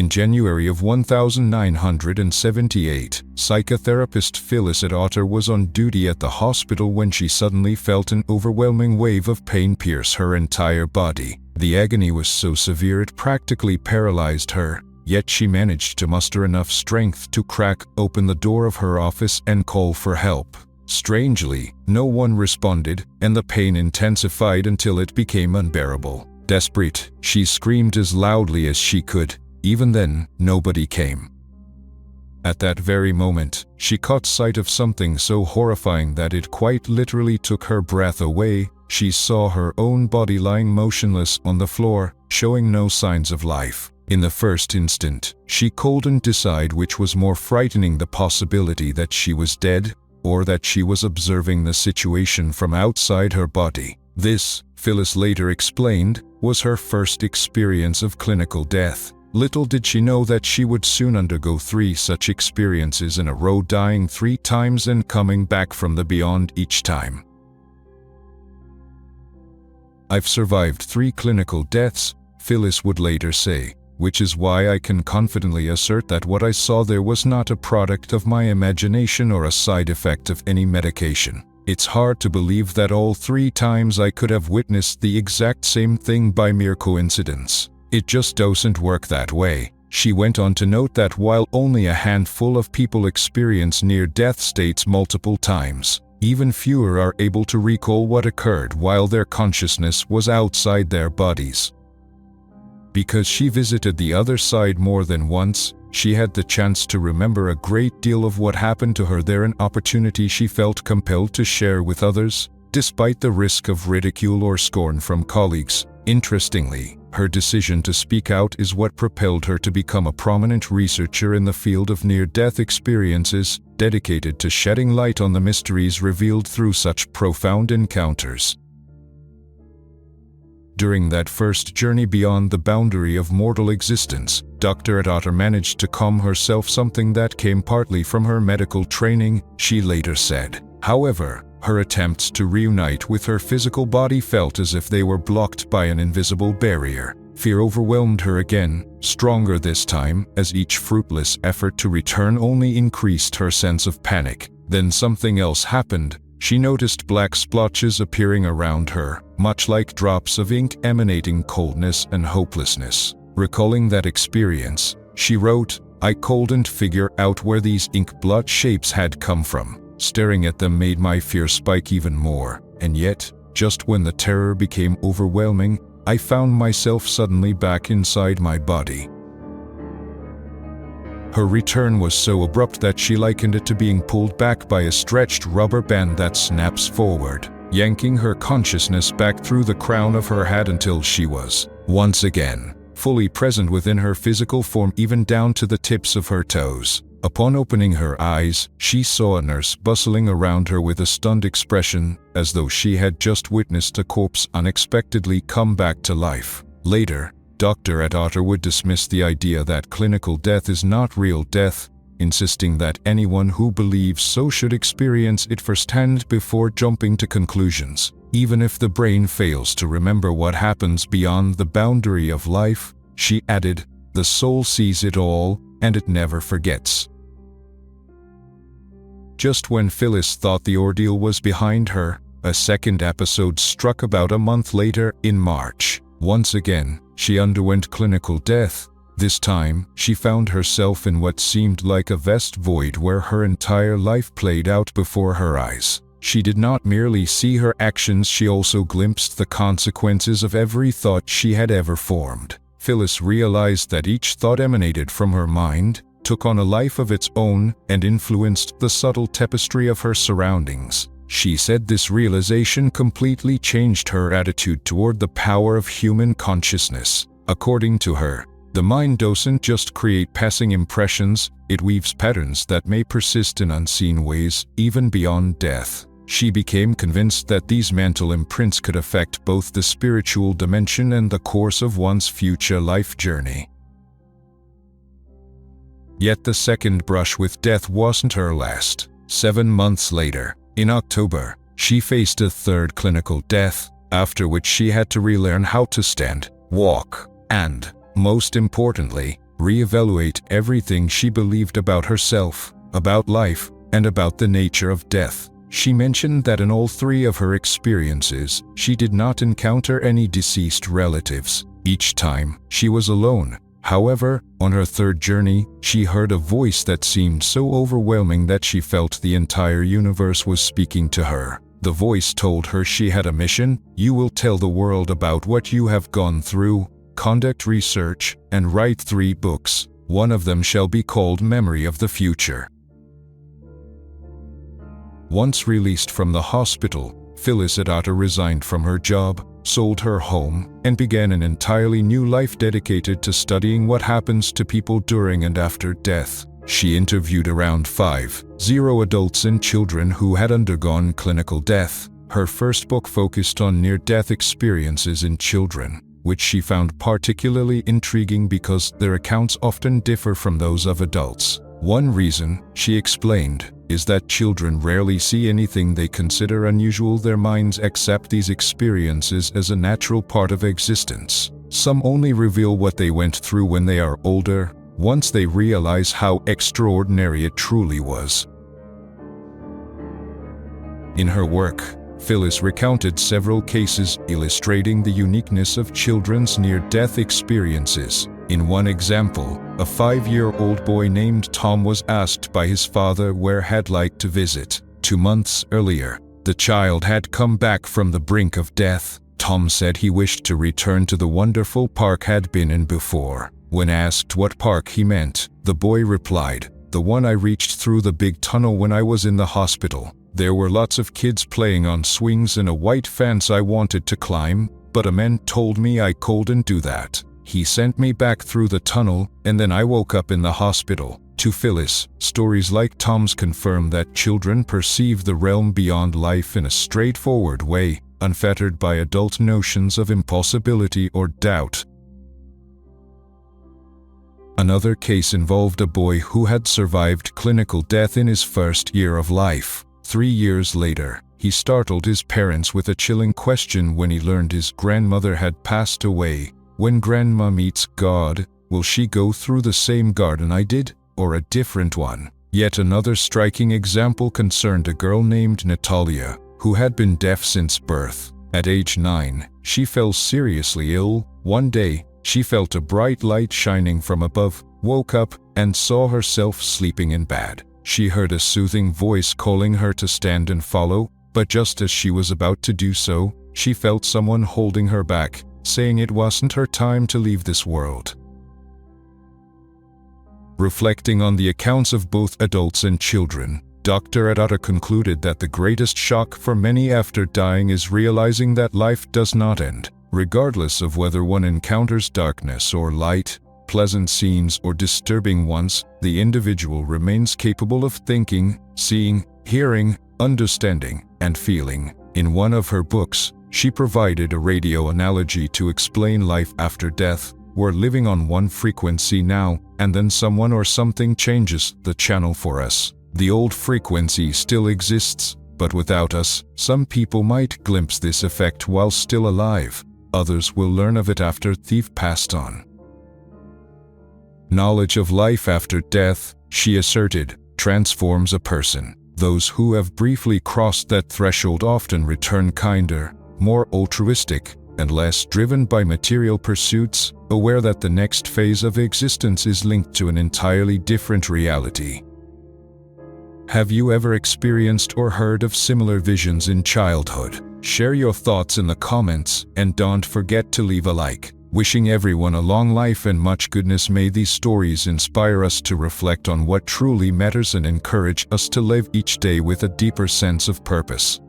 In January of 1978, psychotherapist Phyllis Atwater was on duty at the hospital when she suddenly felt an overwhelming wave of pain pierce her entire body. The agony was so severe it practically paralyzed her, yet she managed to muster enough strength to crack open the door of her office and call for help. Strangely, no one responded, and the pain intensified until it became unbearable. Desperate, she screamed as loudly as she could. Even then, nobody came. At that very moment, she caught sight of something so horrifying that it quite literally took her breath away. She saw her own body lying motionless on the floor, showing no signs of life. In the first instant, she couldn't decide which was more frightening, the possibility that she was dead, or that she was observing the situation from outside her body. This, Phyllis later explained, was her first experience of clinical death. Little did she know that she would soon undergo 3 such experiences in a row, dying 3 times and coming back from the beyond each time. "I've survived 3 clinical deaths," Phyllis would later say, "which is why I can confidently assert that what I saw there was not a product of my imagination or a side effect of any medication. It's hard to believe that all 3 times I could have witnessed the exact same thing by mere coincidence. It just doesn't work that way." She went on to note that while only a handful of people experience near-death states multiple times, even fewer are able to recall what occurred while their consciousness was outside their bodies. Because she visited the other side more than once, she had the chance to remember a great deal of what happened to her there, an opportunity she felt compelled to share with others, despite the risk of ridicule or scorn from colleagues. Interestingly, her decision to speak out is what propelled her to become a prominent researcher in the field of near-death experiences, dedicated to shedding light on the mysteries revealed through such profound encounters. During that first journey beyond the boundary of mortal existence, Dr. Atwater managed to calm herself, something that came partly from her medical training, she later said. However, her attempts to reunite with her physical body felt as if they were blocked by an invisible barrier. Fear overwhelmed her again, stronger this time, as each fruitless effort to return only increased her sense of panic. Then something else happened. She noticed black splotches appearing around her, much like drops of ink, emanating coldness and hopelessness. Recalling that experience, she wrote, "I couldn't figure out where these ink blot shapes had come from. Staring at them made my fear spike even more, and yet, just when the terror became overwhelming, I found myself suddenly back inside my body." Her return was so abrupt that she likened it to being pulled back by a stretched rubber band that snaps forward, yanking her consciousness back through the crown of her head until she was, once again, fully present within her physical form, even down to the tips of her toes. Upon opening her eyes, she saw a nurse bustling around her with a stunned expression, as though she had just witnessed a corpse unexpectedly come back to life. Later, Dr. Atwater would dismiss the idea that clinical death is not real death, insisting that anyone who believes so should experience it firsthand before jumping to conclusions. Even if the brain fails to remember what happens beyond the boundary of life, she added, the soul sees it all, and it never forgets. Just when Phyllis thought the ordeal was behind her, a second episode struck about a month later, in March. Once again, she underwent clinical death. This time, she found herself in what seemed like a vast void where her entire life played out before her eyes. She did not merely see her actions, she also glimpsed the consequences of every thought she had ever formed. Phyllis realized that each thought emanated from her mind, took on a life of its own, and influenced the subtle tapestry of her surroundings. She said this realization completely changed her attitude toward the power of human consciousness. According to her, the mind doesn't just create passing impressions, it weaves patterns that may persist in unseen ways, even beyond death. She became convinced that these mental imprints could affect both the spiritual dimension and the course of one's future life journey. Yet the second brush with death wasn't her last. 7 months later, in October, she faced a third clinical death, after which she had to relearn how to stand, walk, and, most importantly, reevaluate everything she believed about herself, about life, and about the nature of death. She mentioned that in all three of her experiences, she did not encounter any deceased relatives. Each time, she was alone. However, on her third journey, she heard a voice that seemed so overwhelming that she felt the entire universe was speaking to her. The voice told her she had a mission: you will tell the world about what you have gone through, conduct research, and write 3 books. One of them shall be called Memory of the Future. Once released from the hospital, Phyllis Atwater resigned from her job, sold her home, and began an entirely new life dedicated to studying what happens to people during and after death. She interviewed around 50 adults and children who had undergone clinical death. Her first book focused on near-death experiences in children, which she found particularly intriguing because their accounts often differ from those of adults. One reason, she explained, is that children rarely see anything they consider unusual. Their minds accept these experiences as a natural part of existence. Some only reveal what they went through when they are older, once they realize how extraordinary it truly was. In her work, Phyllis recounted several cases illustrating the uniqueness of children's near-death experiences. In one example, a 5-year-old boy named Tom was asked by his father where he'd like to visit. 2 months earlier, the child had come back from the brink of death. Tom said he wished to return to the wonderful park had been in before. When asked what park he meant, the boy replied, "The one I reached through the big tunnel when I was in the hospital. There were lots of kids playing on swings and a white fence I wanted to climb, but a man told me I couldn't do that. He sent me back through the tunnel, and then I woke up in the hospital." To Phyllis, stories like Tom's confirm that children perceive the realm beyond life in a straightforward way, unfettered by adult notions of impossibility or doubt. Another case involved a boy who had survived clinical death in his first year of life. 3 years later, he startled his parents with a chilling question when he learned his grandmother had passed away. When grandma meets God, will she go through the same garden I did, or a different one? Yet another striking example concerned a girl named Natalia, who had been deaf since birth. At age 9, she fell seriously ill. One day, she felt a bright light shining from above, woke up, and saw herself sleeping in bed. She heard a soothing voice calling her to stand and follow, but just as she was about to do so, she felt someone holding her back, saying it wasn't her time to leave this world. Reflecting on the accounts of both adults and children, Dr. Atwater concluded that the greatest shock for many after dying is realizing that life does not end. Regardless of whether one encounters darkness or light, pleasant scenes or disturbing ones, the individual remains capable of thinking, seeing, hearing, understanding, and feeling. In one of her books, she provided a radio analogy to explain life after death. We're living on one frequency now, and then someone or something changes the channel for us. The old frequency still exists, but without us. Some people might glimpse this effect while still alive. Others will learn of it after they've passed on. Knowledge of life after death, she asserted, transforms a person. Those who have briefly crossed that threshold often return kinder, more altruistic, and less driven by material pursuits, aware that the next phase of existence is linked to an entirely different reality. Have you ever experienced or heard of similar visions in childhood? Share your thoughts in the comments, and don't forget to leave a like. Wishing everyone a long life and much goodness. May these stories inspire us to reflect on what truly matters and encourage us to live each day with a deeper sense of purpose.